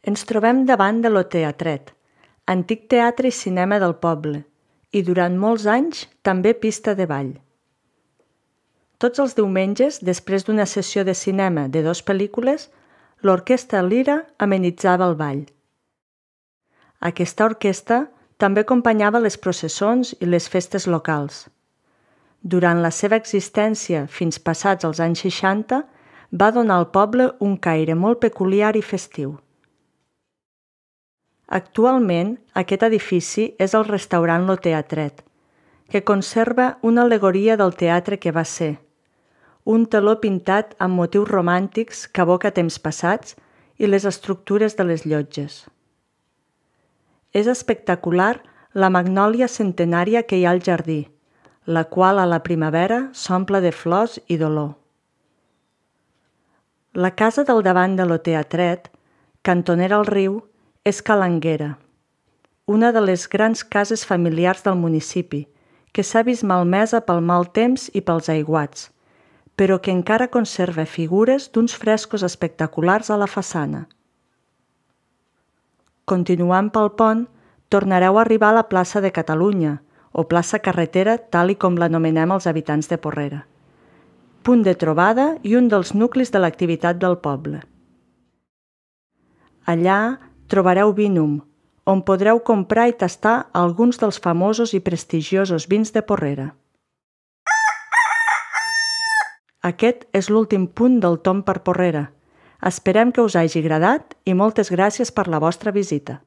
Ens trobem davant de Lo Teatret, antic teatre i cinema del poble, i durant molts anys també pista de ball. Tots els diumenges, després d'una sessió de cinema de 2 pel·lícules, l'Orquestra Lira amenitzava el ball. Aquesta orquestra també acompanyava les processons i les festes locals. Durant la seva existència fins passats els anys 60, va donar al poble un caire molt peculiar i festiu. Actualment, aquest edifici és el restaurant Lo Teatret, que conserva una al·legoria del teatre que va ser, un teló pintat amb motius romàntics que evoca temps passats i les estructures de les llotges. És espectacular la magnòlia centenària que hi ha al jardí, la qual a la primavera s'omple de flors i d'olor. La casa del davant de Lo Teatret, cantonera al riu, és Ca l'Anguera, una de les grans cases familiars del municipi, que s'ha vist malmesa pel mal temps i pels aiguats, però que encara conserva figures d'uns frescos espectaculars a la façana. Continuant pel pont, tornareu a arribar a la plaça de Catalunya, o plaça carretera tal i com l'anomenem els habitants de Porrera, punt de trobada i un dels nuclis de l'activitat del poble. Allà trobareu Vinum, on podreu comprar i tastar alguns dels famosos i prestigiosos vins de Porrera. Aquest és l'últim punt del tomb per Porrera. Esperem que us hagi agradat i moltes gràcies per la vostra visita.